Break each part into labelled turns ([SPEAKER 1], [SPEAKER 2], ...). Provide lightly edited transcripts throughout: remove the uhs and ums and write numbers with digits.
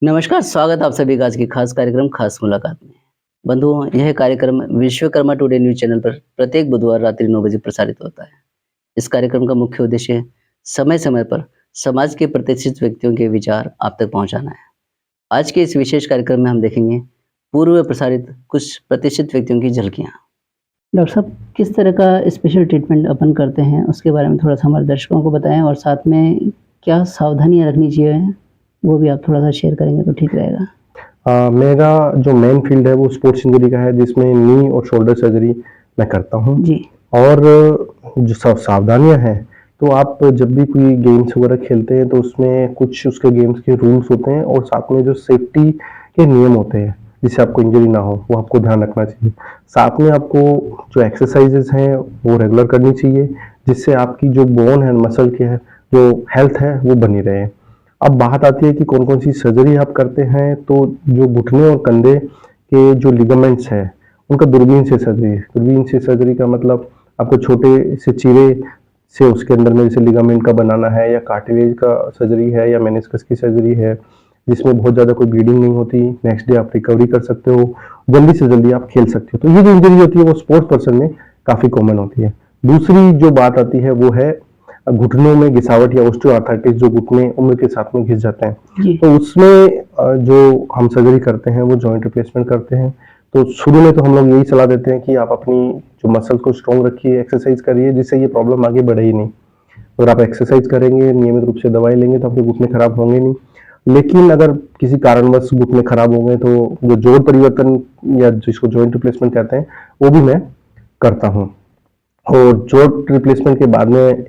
[SPEAKER 1] नमस्कार, स्वागत है आप सभी का आज की खास कार्यक्रम खास मुलाकात में। बंधुओं, यह कार्यक्रम विश्वकर्मा टुडे न्यूज़ चैनल पर प्रत्येक बुधवार रात्रि 9 बजे प्रसारित होता है। इस कार्यक्रम का मुख्य उद्देश्य समय-समय पर समाज के प्रतिष्ठित व्यक्तियों के विचार आप तक पहुंचाना है। आज के इस विशेष कार्यक्रम में हम देखेंगे पूर्व प्रसारित कुछ प्रतिष्ठित व्यक्तियों की झलकियाँ। डॉक्टर साहब, किस तरह का स्पेशल ट्रीटमेंट अपन करते हैं, उसके बारे में थोड़ा-सा हमारे दर्शकों को बताएँ और साथ में क्या सावधानियाँ रखनी चाहिए, वो भी आप थोड़ा-सा शेयर करेंगे तो ठीक रहेगा।
[SPEAKER 2] मेरा जो मेन फ़ील्ड है वो स्पोर्ट्स इंजरी का है, जिसमें नी और शोल्डर सर्जरी मैं करता हूँ।
[SPEAKER 1] जी,
[SPEAKER 2] और जो सावधानियाँ हैं, तो आप जब भी कोई गेम्स वगैरह खेलते हैं तो उसमें कुछ उसके गेम्स के रूल्स होते हैं और साथ में जो सेफ्टी के नियम होते हैं, जिससे आपको इंजरी ना हो, वो आपको ध्यान रखना चाहिए। साथ में आपको जो एक्सरसाइज़ेज़ हैं वो रेगुलर करनी चाहिए, जिससे आपकी जो बोन है, मसल की है, जो हेल्थ है वो बनी रहे। अब बात आती है कि कौन-कौन सी सर्जरी आप करते हैं, तो जो घुटने और कंधे के जो लिगामेंट्स हैं, उनका दूरबीन से सर्जरी। दूरबीन से सर्जरी का मतलब आपको छोटे से चीरे से उसके अंदर में जैसे लिगामेंट का बनाना है, या कार्टिलेज का सर्जरी है, या मेनिस्कस की सर्जरी है, जिसमें बहुत ज़्यादा कोई ब्लीडिंग नहीं होती। नेक्स्ट डे आप रिकवरी कर सकते हो, जल्दी से जल्दी आप खेल सकते हो। तो ये जो इंजरी होती है वो स्पोर्ट्स पर्सन में काफ़ी कॉमन होती है। दूसरी जो बात आती है वो है घुटनों में घिसावट या ऑस्टियोआर्थराइटिस, जो घुटने उम्र के साथ में घिस जाते हैं। तो उसमें जो हम सर्जरी करते हैं वो जॉइंट रिप्लेसमेंट करते हैं। तो शुरू में तो हम लोग यही सलाह देते हैं कि आप अपनी जो मसल्स को स्ट्रॉन्ग रखिए, एक्सरसाइज करिए, जिससे ये प्रॉब्लम आगे बढ़े ही नहीं। अगर आप एक्सरसाइज करेंगे, नियमित रूप से दवाई लेंगे, तो आपके घुटने खराब होंगे नहीं। लेकिन अगर किसी कारणवश घुटने खराब हो गए, तो जो जोड़ परिवर्तन या जिसको जॉइंट रिप्लेसमेंट कहते हैं, वो भी मैं करता हूँ। और जोड़ रिप्लेसमेंट के बाद में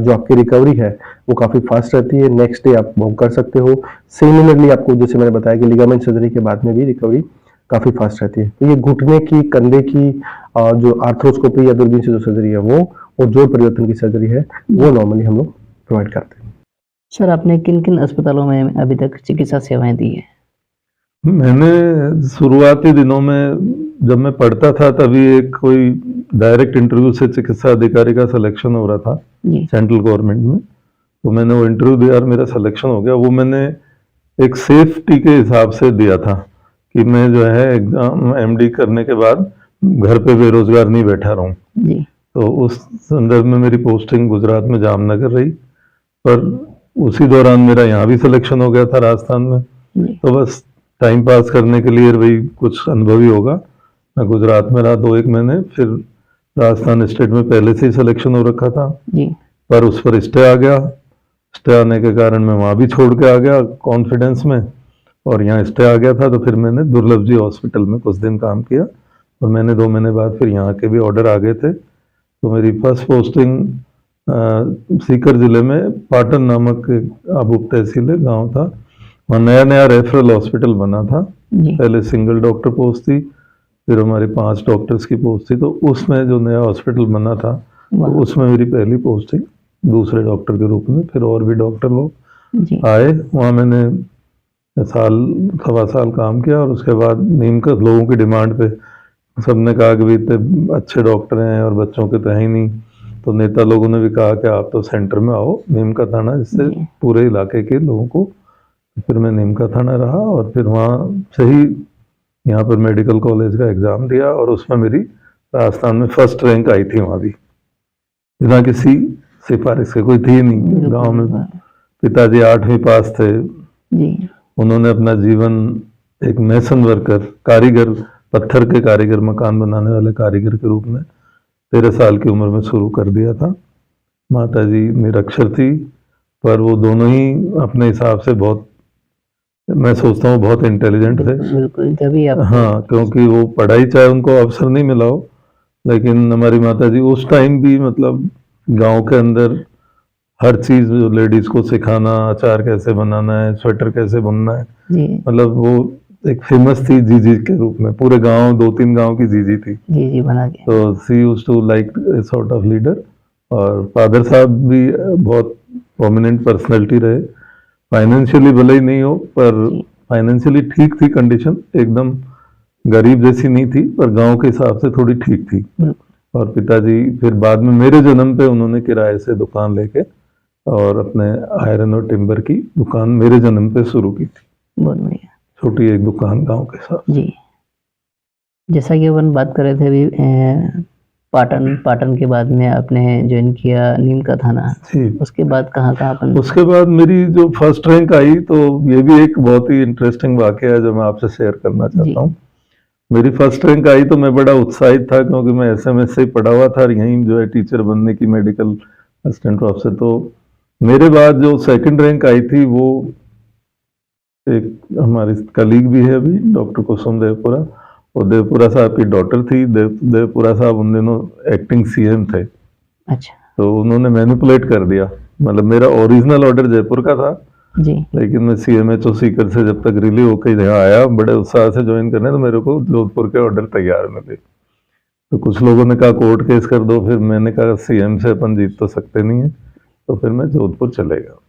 [SPEAKER 2] जो आपकी रिकवरी है वो काफ़ी फास्ट रहती है। नेक्स्ट डे आप वॉक कर सकते हो। सिमिलरली आपको जैसे मैंने बताया कि लिगामेंट सर्जरी के बाद में भी रिकवरी काफ़ी फास्ट रहती है। तो ये घुटने की, कंधे की जो आर्थ्रोस्कोपी या दूरबीन से जो सर्जरी है वो, और जोड़ परिवर्तन की सर्जरी है वो नॉर्मली हम लोग प्रोवाइड करते हैं।
[SPEAKER 1] सर, आपने किन-किन अस्पतालों में अभी तक चिकित्सा सेवाएँ दी हैं?
[SPEAKER 3] मैंने शुरुआती दिनों में जब मैं पढ़ता था तभी एक कोई डायरेक्ट इंटरव्यू से चिकित्सा अधिकारी का सिलेक्शन हो रहा था
[SPEAKER 1] जी,
[SPEAKER 3] सेंट्रल गवर्नमेंट में। तो मैंने वो इंटरव्यू दिया और मेरा सिलेक्शन हो गया। वो मैंने एक सेफ्टी के हिसाब से दिया था कि मैं जो है एग्जाम एमडी करने के बाद घर पे बेरोजगार नहीं बैठा रहूं।
[SPEAKER 1] जी,
[SPEAKER 3] तो उस संदर्भ में मेरी पोस्टिंग गुजरात में जामनगर रही, पर उसी दौरान मेरा यहाँ भी सिलेक्शन हो गया था राजस्थान में।
[SPEAKER 1] जी,
[SPEAKER 3] तो बस टाइम पास करने के लिए भाई कुछ अनुभव ही होगा, मैं गुजरात में रहा 2-1 महीने, फिर राजस्थान स्टेट में पहले से ही सिलेक्शन हो रखा था,
[SPEAKER 1] जी,
[SPEAKER 3] पर उस पर स्टे आ गया। स्टे आने के कारण मैं वहाँ भी छोड़ के आ गया कॉन्फिडेंस में, और यहाँ स्टे आ गया था। तो फिर मैंने दुर्लभ जी हॉस्पिटल में कुछ दिन काम किया, और मैंने 2 महीने बाद फिर यहाँ के भी ऑर्डर आ गए थे। तो मेरी फर्स्ट पोस्टिंग सीकर जिले में पाटन नामक एक अब उप तहसील है, गाँव था। वहाँ नया नया रेफरल हॉस्पिटल बना था।
[SPEAKER 1] जी,
[SPEAKER 3] पहले सिंगल डॉक्टर पोस्ट थी, फिर हमारी 5 डॉक्टर्स की पोस्ट थी। तो उसमें जो नया हॉस्पिटल बना था, तो
[SPEAKER 1] वाह!
[SPEAKER 3] उसमें मेरी पहली पोस्टिंग दूसरे डॉक्टर के रूप में। फिर और भी डॉक्टर लोग
[SPEAKER 1] जी,
[SPEAKER 3] आए, वहाँ मैंने साल 1.25 साल काम किया, और उसके बाद नीमकत लोगों की डिमांड पे सबने कहा कि भाई इतने अच्छे डॉक्टर हैं और बच्चों के तो है ही नहीं। तो नेता लोगों ने भी कहा कि आप तो सेंटर में आओ, नीमकत आना, जिससे
[SPEAKER 1] जी,
[SPEAKER 3] पूरे इलाके के लोगों को। फिर मैं नीमका थाना रहा, और फिर वहाँ से ही यहाँ पर मेडिकल कॉलेज का एग्ज़ाम दिया, और उसमें मेरी राजस्थान में फर्स्ट रैंक आई थी वहाँ भी, बिना किसी सिफारिश के। कोई थी नहीं गांव में।
[SPEAKER 1] बिल्कुल,
[SPEAKER 3] पिताजी 8वीं पास थे।
[SPEAKER 1] जी,
[SPEAKER 3] उन्होंने अपना जीवन एक मैसन वर्कर, कारीगर, पत्थर के कारीगर, मकान बनाने वाले कारीगर के रूप में 13 साल की उम्र में शुरू कर दिया था। माताजी निरक्षर थी, पर वो दोनों ही अपने हिसाब से बहुत, मैं सोचता हूँ, बहुत इंटेलिजेंट थे।
[SPEAKER 1] बिल्कुल, तभी आप
[SPEAKER 3] हाँ, क्योंकि वो पढ़ाई चाहे उनको अवसर नहीं मिला हो, लेकिन हमारी माताजी उस टाइम भी मतलब गांव के अंदर हर चीज़ जो लेडीज़ को सिखाना, अचार कैसे बनाना है, स्वेटर कैसे बुनना है,
[SPEAKER 1] जी,
[SPEAKER 3] मतलब वो एक फेमस थी जीजी के रूप में। पूरे गांव, 2-3 गांव की जीजी थी।
[SPEAKER 1] जी, जी, बना के,
[SPEAKER 3] तो she used to like a sort of leader. और फादर साहब भी बहुत प्रोमिनेंट पर्सनैलिटी रहे। फाइनेंशियली भले ही नहीं हो, पर
[SPEAKER 1] जी,
[SPEAKER 3] फाइनेंशियली ठीक थी कंडीशन, एकदम गरीब जैसी नहीं थी, पर गांव के हिसाब से थोड़ी ठीक थी।
[SPEAKER 1] बिल्कुल,
[SPEAKER 3] और पिताजी फिर बाद में मेरे जन्म पे उन्होंने किराए से दुकान लेके और अपने आयरन और टिम्बर की दुकान मेरे जन्म पे शुरू की थी।
[SPEAKER 1] बहुत बढ़िया
[SPEAKER 3] छोटी एक दुकान गांव के साथ।
[SPEAKER 1] जी। जैसा कि अपन बात कर रहे थे अभी पाटन के बाद में आपने ज्वाइन किया नीम का थाना,
[SPEAKER 3] जी,
[SPEAKER 1] उसके बाद कहाँ अपन?
[SPEAKER 3] उसके बाद मेरी जो फर्स्ट रैंक आई, तो ये भी एक बहुत ही इंटरेस्टिंग वाकया है जो मैं आपसे शेयर करना
[SPEAKER 1] जी।
[SPEAKER 3] चाहता हूँ। मेरी फर्स्ट रैंक आई तो मैं बड़ा उत्साहित था, क्योंकि मैं एसएमएस से ही पढ़ा हुआ था और यहीं जो है टीचर बनने की, मेडिकल असिस्टेंट प्रोफेसर। तो मेरे बाद जो सेकंड रैंक आई थी वो एक हमारी कलीग भी है अभी, डॉक्टर कुसुम देवपुरा, और देवपुरा साहब की डॉटर थी। देवपुरा साहब उन दिनों एक्टिंग सीएम थे।
[SPEAKER 1] अच्छा
[SPEAKER 3] तो उन्होंने मैनिपुलेट कर दिया, मतलब मेरा ओरिजिनल ऑर्डर जयपुर का था,
[SPEAKER 1] जी।
[SPEAKER 3] लेकिन मैं सीएमएचओ सीकर से जब तक रिलीव होकर यहाँ आया बड़े उत्साह से ज्वाइन करने, तो मेरे को जोधपुर के ऑर्डर तैयार मिले। तो कुछ लोगों ने कहा कोर्ट केस कर दो, फिर मैंने कहा सीएम से अपन जीत तो सकते नहीं है, तो फिर मैं जोधपुर चले गया।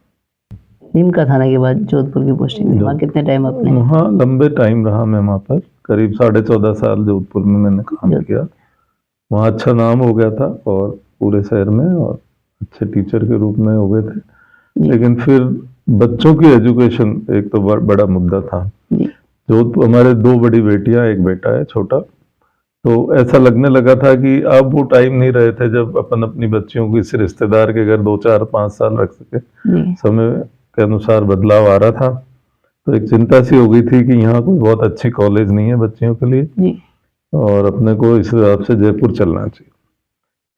[SPEAKER 1] नीम का थाना के बाद जोधपुर की पोस्टिंग, वहाँ कितने टाइम आपने?
[SPEAKER 3] वहाँ लंबे टाइम रहा मैं, वहाँ पर करीब 14.5 साल जोधपुर में मैंने काम किया। वहाँ अच्छा नाम हो गया था और पूरे शहर में, और अच्छे टीचर के रूप में हो गए थे। लेकिन फिर बच्चों की एजुकेशन एक तो बड़ा मुद्दा था। जोधपुर हमारे 2 बड़ी बेटियां, एक बेटा है छोटा, तो ऐसा लगने लगा था कि अब वो टाइम नहीं रहे थे जब अपन अपनी बच्चियों को इस रिश्तेदार के घर 2, 4, 5 साल रख सके। समय के अनुसार बदलाव आ रहा था, तो एक चिंता सी हो गई थी कि यहाँ कोई बहुत अच्छी कॉलेज नहीं है बच्चियों के लिए, और अपने को इस हिसाब से जयपुर चलना चाहिए।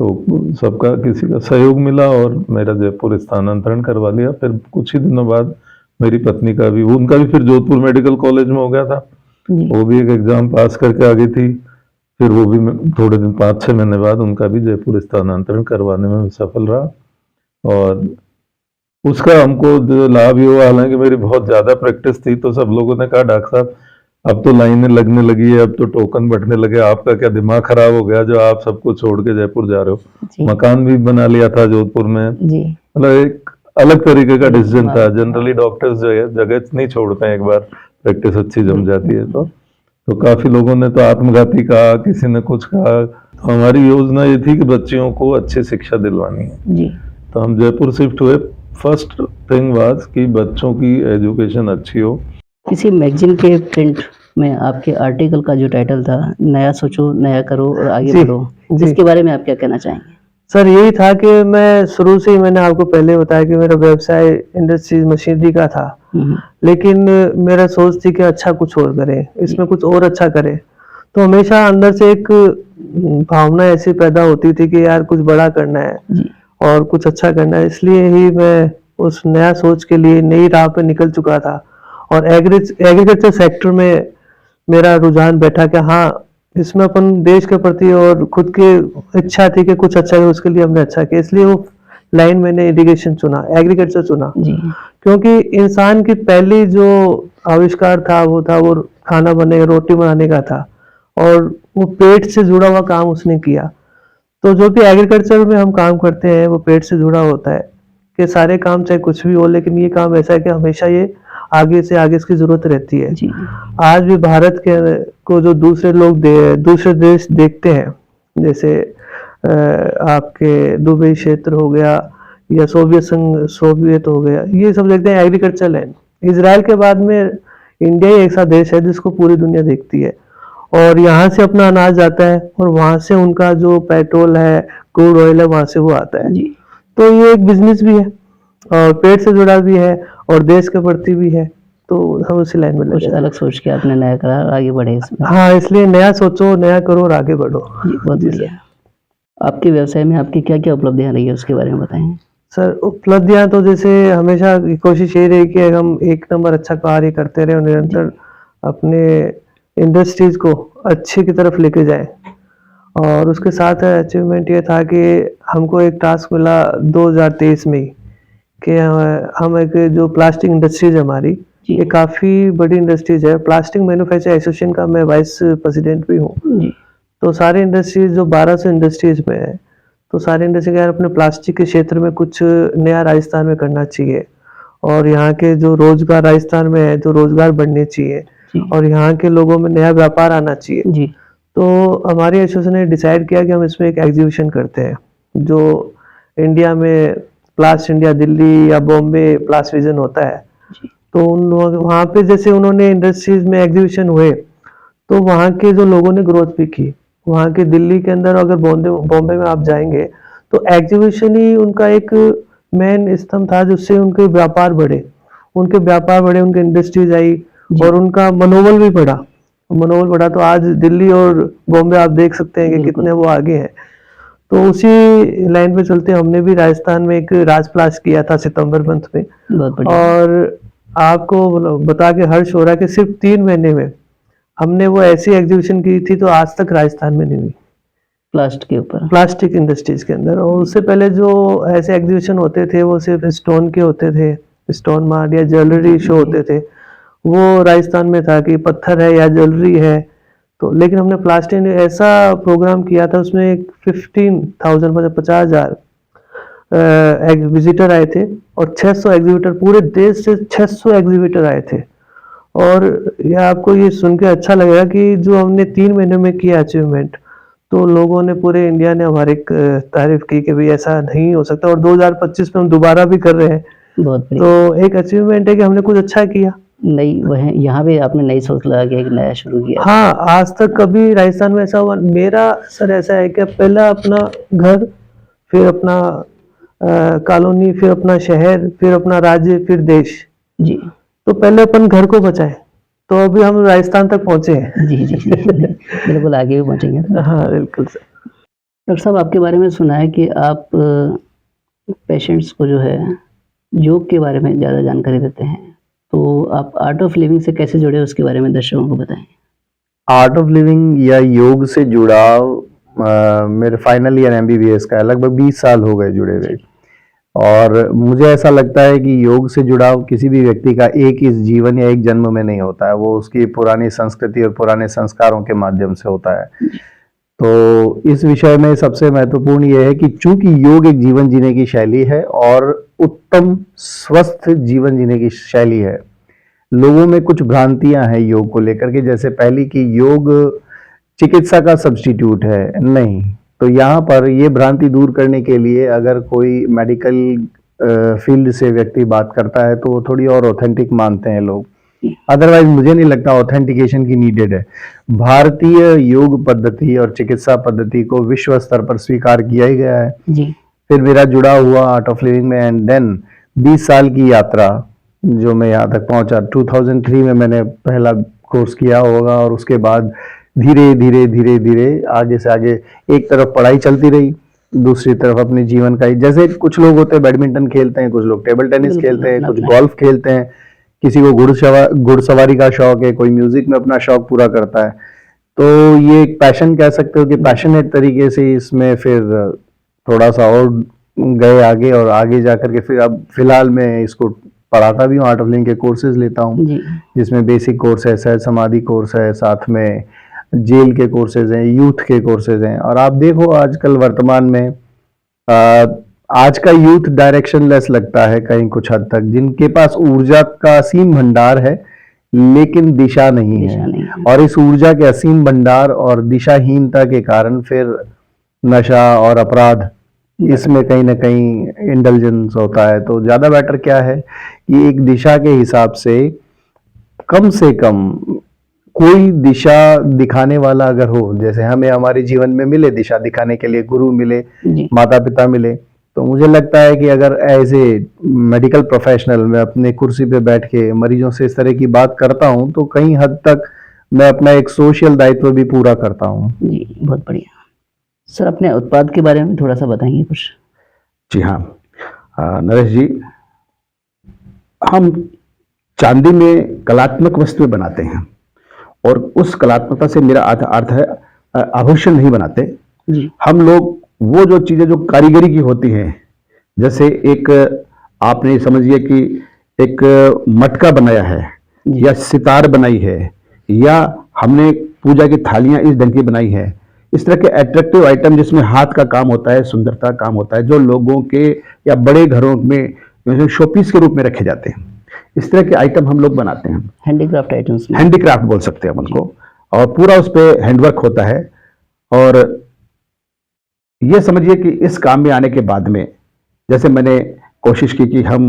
[SPEAKER 3] तो सबका किसी का सहयोग मिला और मेरा जयपुर स्थानांतरण करवा लिया। फिर कुछ ही दिनों बाद मेरी पत्नी का भी, उनका भी फिर जोधपुर मेडिकल कॉलेज में हो गया था, वो भी एक एग्जाम पास करके आ गई थी। फिर वो भी थोड़े दिन 5-6 महीने बाद उनका भी जयपुर स्थानांतरण करवाने में सफल रहा, और उसका हमको जो लाभ ये हुआ, हालांकि मेरी बहुत ज्यादा प्रैक्टिस थी, तो सब लोगों ने कहा डॉक्टर साहब अब तो लाइनें लगने लगी है, अब तो टोकन बंटने लगे, आपका क्या दिमाग खराब हो गया जो आप सबको छोड़ के जयपुर जा रहे हो? मकान भी बना लिया था जोधपुर में, मतलब एक अलग तरीके का डिसीजन था। जनरली डॉक्टर्स जो है जगह नहीं छोड़ते हैं, एक बार प्रैक्टिस अच्छी जम जाती है तो काफी लोगों ने तो आत्मघाती कहा, किसी ने कुछ कहा। तो हमारी योजना ये थी कि बच्चियों को अच्छी शिक्षा दिलवानी है, तो हम जयपुर शिफ्ट हुए। फर्स्ट थिंग वाज कि बच्चों की एजुकेशन अच्छी हो।
[SPEAKER 1] किसी मैगजीन के प्रिंट में आपके आर्टिकल का जो टाइटल था, नया सोचो नया करो और आगे बढ़ो, इसके बारे में आप क्या कहना चाहेंगे?
[SPEAKER 2] सर यही था कि मैं शुरू से ही, मैंने आपको पहले बताया कि मेरा व्यवसाय इंडस्ट्रीज मशीनरी का था, लेकिन मेरा सोच थी कि अच्छा कुछ और करें, इसमें कुछ और अच्छा करें। तो हमेशा अंदर से एक भावना ऐसी पैदा होती थी कि यार कुछ बड़ा करना है और कुछ अच्छा करना है। इसलिए ही मैं उस नया सोच के लिए नई राह पे निकल चुका था, और एग्रीकल्चर सेक्टर में मेरा रुझान बैठा कि हाँ इसमें अपन देश के प्रति और खुद की इच्छा थी कि कुछ अच्छा है, उसके लिए हमने अच्छा किया। इसलिए वो लाइन मैंने इरिगेशन चुना, एग्रीकल्चर चुना, क्योंकि इंसान की पहली जो आविष्कार था वो खाना बने, रोटी बनाने का था, और वो पेट से जुड़ा हुआ काम उसने किया। तो जो कि एग्रीकल्चर में हम काम करते हैं वो पेट से जुड़ा होता है कि सारे काम चाहे कुछ भी हो, लेकिन ये काम ऐसा है कि हमेशा ये आगे से आगे इसकी जरूरत रहती है। आज भी भारत के को जो दूसरे देश देखते हैं, जैसे आपके दुबई क्षेत्र हो गया या सोवियत हो गया, ये सब देखते हैं एग्रीकल्चर लैंड। इजराइल के बाद में इंडिया ही ऐसा देश है जिसको पूरी दुनिया देखती है, और यहाँ से अपना अनाज आता है और वहां से उनका जो पेट्रोल है, क्रूड ऑयल है, वहां से वो आता है। तो ये एक बिजनेस भी है और पेट से जुड़ा भी है और देश के प्रति भी है, तो हम उसी लाइन में लगे।
[SPEAKER 1] अलग सोच के आपने नया करा, आगे बढ़े इसमें।
[SPEAKER 2] हाँ, इसलिए नया सोचो, नया करो और आगे बढ़ो।
[SPEAKER 1] बहुत बढ़िया। आपके व्यवसाय में आपकी क्या क्या उपलब्धियां रही है, उसके बारे में बताएं।
[SPEAKER 2] सर उपलब्धियां तो जैसे हमेशा कोशिश यही रही कि हम एक नंबर अच्छा कार्य करते रहे और निरंतर अपने इंडस्ट्रीज को अच्छे की तरफ लेके जाए। और उसके साथ अचीवमेंट ये था कि हमको एक टास्क मिला 2023 में कि हम एक जो प्लास्टिक इंडस्ट्रीज हमारी, ये काफ़ी बड़ी इंडस्ट्रीज है। प्लास्टिक मैन्युफैक्चर एसोसिएशन का मैं वाइस प्रेसिडेंट भी हूँ। तो सारे इंडस्ट्रीज जो 1200 इंडस्ट्रीज में है, तो सारे इंडस्ट्री यार अपने प्लास्टिक के क्षेत्र में कुछ नया राजस्थान में करना चाहिए, और यहाँ के जो रोजगार राजस्थान में है, जो रोजगार बढ़ने चाहिए और यहाँ के लोगों में नया व्यापार आना चाहिए। तो हमारी एसोसिएशन ने डिसाइड किया कि हम इसमें एक एग्जीबिशन करते हैं, जो इंडिया में प्लास्ट इंडिया दिल्ली या बॉम्बे प्लास्ट विजन होता है,
[SPEAKER 4] तो उन लोग वहाँ पे जैसे उन्होंने इंडस्ट्रीज में एग्जीबिशन हुए, तो वहाँ के जो लोगों ने ग्रोथ भी की। वहाँ के दिल्ली के अंदर अगर बॉम्बे में आप जाएंगे तो एग्जीबिशन ही उनका एक मेन स्तंभ था जिससे उनके व्यापार बढ़े, उनके इंडस्ट्रीज आई
[SPEAKER 1] जी।
[SPEAKER 4] और उनका मनोबल बढ़ा। तो आज दिल्ली और बॉम्बे आप देख सकते हैं कि
[SPEAKER 1] बिल्कुल।
[SPEAKER 4] कितने वो आगे हैं। तो उसी लाइन पे चलते हमने भी राजस्थान में एक राजप्लास किया था सितंबर मंथ में,
[SPEAKER 1] बहुत बढ़िया।
[SPEAKER 4] और आपको बता के हर्ष हो रहा है कि सिर्फ 3 महीने में हमने वो ऐसी एग्जीबिशन की थी तो आज तक राजस्थान में नहीं हुई,
[SPEAKER 1] प्लास्ट के ऊपर।
[SPEAKER 4] प्लास्टिक इंडस्ट्रीज के अंदर। और उससे पहले जो ऐसे एग्जीबिशन होते थे वो सिर्फ स्टोन के होते थे, स्टोन मार्ट या ज्वेलरी शो होते थे, वो राजस्थान में था कि पत्थर है या ज्वेलरी है। तो लेकिन हमने प्लास्टिक ने ऐसा प्रोग्राम किया था, उसमें 15,000 मतलब 50,000 विजिटर आए थे और 600 एग्जीबिटर, पूरे देश से 600 एग्जीबिटर आए थे। और ये आपको ये सुन के अच्छा लगेगा कि जो हमने 3 महीने में किया अचीवमेंट, तो लोगों ने, पूरे इंडिया ने हमारी तारीफ की कि भाई ऐसा नहीं हो सकता। और 2025 में हम दोबारा भी कर रहे हैं,
[SPEAKER 1] बहुत बढ़िया।
[SPEAKER 4] तो एक अचीवमेंट है कि हमने कुछ अच्छा किया।
[SPEAKER 1] नई वह यहाँ पे आपने नई सोच लगा के एक नया शुरू किया।
[SPEAKER 4] हाँ, आज तक कभी राजस्थान में ऐसा हुआ मेरा सर ऐसा है कि पहला अपना घर, फिर अपना कॉलोनी, फिर अपना शहर, फिर अपना राज्य, फिर देश।
[SPEAKER 1] जी
[SPEAKER 4] तो पहले अपन घर को बचाएं, तो अभी हम राजस्थान तक पहुंचे हैं।
[SPEAKER 1] जी जी जी। बिल्कुल आगे भी पहुंचेंगे।
[SPEAKER 4] हाँ बिल्कुल सर।
[SPEAKER 1] डॉक्टर साहब, आपके बारे में सुना है कि आप पेशेंट्स को जो है योग के बारे में ज़्यादा जानकारी देते हैं, तो आप आर्ट ऑफ लिविंग से कैसे जुड़े उसके बारे में दर्शकों को बताएं।
[SPEAKER 2] आर्ट ऑफ लिविंग या योग से जुड़ाव मेरे फाइनल ईयर एमबीबीएस का है, लगभग 20 साल हो गए जुड़े हुए। और मुझे ऐसा लगता है कि योग से जुड़ाव किसी भी व्यक्ति का एक इस जीवन या एक जन्म में नहीं होता है, वो उसकी पुरानी संस्कृति और पुराने संस्कारों के माध्यम से होता है। तो इस विषय में सबसे महत्वपूर्ण यह है कि चूंकि योग एक जीवन जीने की शैली है और उत्तम स्वस्थ जीवन जीने की शैली है, लोगों में कुछ भ्रांतियां हैं योग को लेकर के। जैसे पहली कि योग चिकित्सा का सब्स्टिट्यूट है, नहीं। तो यहाँ पर ये भ्रांति दूर करने के लिए अगर कोई मेडिकल फील्ड से व्यक्ति बात करता है तो वो थोड़ी और ऑथेंटिक मानते हैं लोग। अदरवाइज मुझे नहीं लगता ऑथेंटिकेशन की नीडेड है। भारतीय योग पद्धति और चिकित्सा पद्धति को विश्व स्तर पर स्वीकार किया ही गया है।
[SPEAKER 1] जी
[SPEAKER 2] फिर मेरा जुड़ा हुआ आर्ट ऑफ लिविंग में, एंड देन 20 साल की यात्रा जो मैं यहाँ तक पहुंचा। 2003 में मैंने पहला कोर्स किया होगा और उसके बाद धीरे धीरे धीरे धीरे आगे से आगे, एक तरफ पढ़ाई चलती रही, दूसरी तरफ अपने जीवन का ही, जैसे कुछ लोग होते हैं बैडमिंटन खेलते हैं, कुछ लोग टेबल टेनिस
[SPEAKER 1] बिल्कुल,
[SPEAKER 2] खेलते हैं,
[SPEAKER 1] अपना
[SPEAKER 2] कुछ
[SPEAKER 1] अपना।
[SPEAKER 2] गोल्फ खेलते हैं, किसी को घुड़सवारी का शौक है, कोई म्यूजिक में अपना शौक पूरा करता है। तो ये एक पैशन कह सकते हो कि पैशनेट तरीके से इसमें फिर थोड़ा सा और गए आगे, और आगे जाकर के फिर अब फिलहाल मैं इसको पढ़ाता भी हूँ, आर्ट ऑफ लिविंग के कोर्सेज लेता हूँ,
[SPEAKER 1] जी
[SPEAKER 2] जिसमें बेसिक कोर्स है, सहज समाधि कोर्स है, साथ में जेल के कोर्सेज हैं, यूथ के कोर्सेज हैं। और आप देखो आजकल वर्तमान में आज का यूथ डायरेक्शन लेस लगता है कहीं कुछ हद तक, जिनके पास ऊर्जा का असीम भंडार है लेकिन दिशा नहीं
[SPEAKER 1] दिशा
[SPEAKER 2] है।
[SPEAKER 1] नहीं है।
[SPEAKER 2] और इस ऊर्जा के असीम भंडार और दिशाहीनता के कारण फिर नशा और अपराध, इसमें कहीं ना कहीं इंडल्जेंस होता है। तो ज्यादा बेटर क्या है कि एक दिशा के हिसाब से कम कोई दिशा दिखाने वाला अगर हो, जैसे हमें हमारे जीवन में मिले दिशा दिखाने के लिए गुरु मिले,
[SPEAKER 1] जी
[SPEAKER 2] माता पिता मिले, तो मुझे लगता है कि अगर एज ए मेडिकल प्रोफेशनल मैं अपने कुर्सी पे बैठ के मरीजों से इस तरह की बात करता हूं तो कहीं हद तक मैं अपना एक सोशल दायित्व भी पूरा करता हूं।
[SPEAKER 1] जी, बहुत बढ़िया। सर, अपने उत्पाद के बारे में थोड़ा सा बताएंगे कुछ।
[SPEAKER 5] जी हाँ, नरेश जी, हम चांदी में कलात्मक वस्तुएं बनाते हैं और उस कलात्मकता से मेरा अर्थ है आभूषण नहीं बनाते।
[SPEAKER 1] जी
[SPEAKER 5] हम लोग वो जो चीजें जो कारीगरी की होती हैं, जैसे एक आपने समझिए कि एक मटका बनाया है
[SPEAKER 1] जी।
[SPEAKER 5] या सितार बनाई है या हमने पूजा की थालियां इस ढंग की बनाई है, इस तरह के अट्रैक्टिव आइटम जिसमें हाथ का काम होता है, सुंदरता काम होता है, जो लोगों के या बड़े घरों में शोपीस के रूप में रखे जाते हैं, इस तरह के आइटम हम लोग बनाते हैं।
[SPEAKER 1] हैंडीक्राफ्ट आइटम्स में।
[SPEAKER 5] हैंडीक्राफ्ट बोल सकते हैं उनको, और पूरा उस पर हैंडवर्क होता है। और ये समझिए कि इस काम में आने के बाद में जैसे मैंने कोशिश की कि हम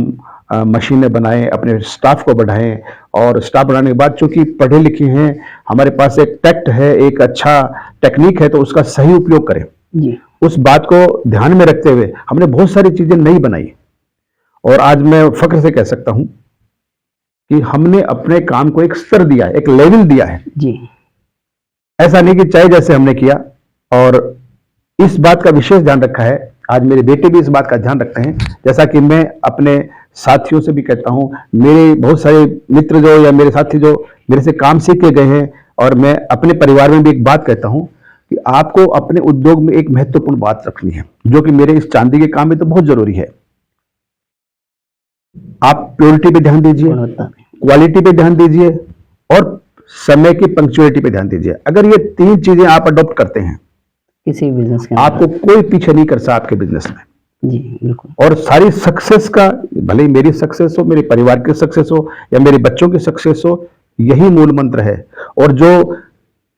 [SPEAKER 5] मशीनें बनाएं, अपने स्टाफ को बढ़ाएं, और स्टाफ बढ़ाने के बाद चूंकि पढ़े लिखे हैं, हमारे पास एक टैक्ट है, एक अच्छा टेक्निक है, तो उसका सही उपयोग करें।
[SPEAKER 1] जी
[SPEAKER 5] उस बात को ध्यान में रखते हुए हमने बहुत सारी चीजें नई बनाई, और आज मैं फख्र से कह सकता हूं कि हमने अपने काम को एक स्तर दिया है, एक लेवल दिया है।
[SPEAKER 1] जी
[SPEAKER 5] ऐसा नहीं कि चाहे जैसे हमने किया, और इस बात का विशेष ध्यान रखा है। आज मेरे बेटे भी इस बात का ध्यान रखते हैं, जैसा कि मैं अपने साथियों से भी कहता हूं, मेरे बहुत सारे मित्र जो या मेरे साथी जो मेरे से काम सीख के गए हैं, और मैं अपने परिवार में भी एक बात कहता हूं कि आपको अपने उद्योग में एक महत्वपूर्ण बात रखनी है, जो कि मेरे इस चांदी के काम में तो बहुत जरूरी है। आप प्योरिटी पे ध्यान दीजिए,
[SPEAKER 1] गुणवत्ता में।
[SPEAKER 5] क्वालिटी पे ध्यान दीजिए, और समय की पंक्चुअलिटी पे ध्यान दीजिए। अगर ये 3 चीजें आप अडॉप्ट करते हैं,
[SPEAKER 1] किसी बिजनेस के
[SPEAKER 5] आपको कोई पीछे नहीं कर सकता आपके बिजनेस में।
[SPEAKER 1] जी बिल्कुल।
[SPEAKER 5] और सारी सक्सेस का, भले ही मेरी सक्सेस हो, मेरे परिवार की सक्सेस हो, या मेरे बच्चों की सक्सेस हो, यही मूल मंत्र है। और जो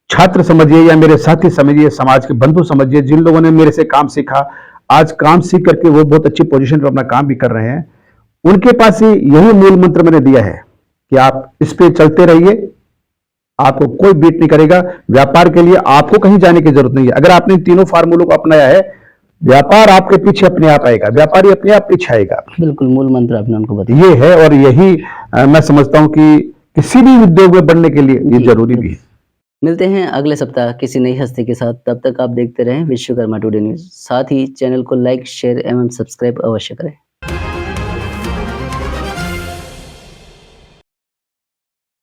[SPEAKER 5] छात्र समझिए या मेरे साथी समझिए, समाज के बंधु समझिए, जिन लोगों ने मेरे से काम सीखा, आज काम सीख करके वो बहुत अच्छी पोजीशन पर अपना काम भी कर रहे हैं, उनके पास ही यही मूल मंत्र मैंने दिया है कि आप इस पे चलते रहिए, आपको कोई बीट नहीं करेगा। व्यापार के लिए आपको कहीं जाने की जरूरत नहीं है। अगर आपने तीनों फार्मूलों को अपनाया है, व्यापार आपके पीछे अपने आप आएगा, व्यापारी अपने आप पीछे आएगा।
[SPEAKER 1] बिल्कुल मूल मंत्र आपने उनको बताया।
[SPEAKER 5] ये है, और यही मैं समझता हूं कि किसी भी उद्योग में बढ़ने के लिए ये
[SPEAKER 1] जी,
[SPEAKER 5] जरूरी भी है।
[SPEAKER 1] मिलते हैं अगले सप्ताह किसी नई हस्ती के साथ। तब तक आप देखते रहें विश्वकर्मा टुडे न्यूज। साथ ही चैनल को लाइक, शेयर एवं सब्सक्राइब अवश्य करें।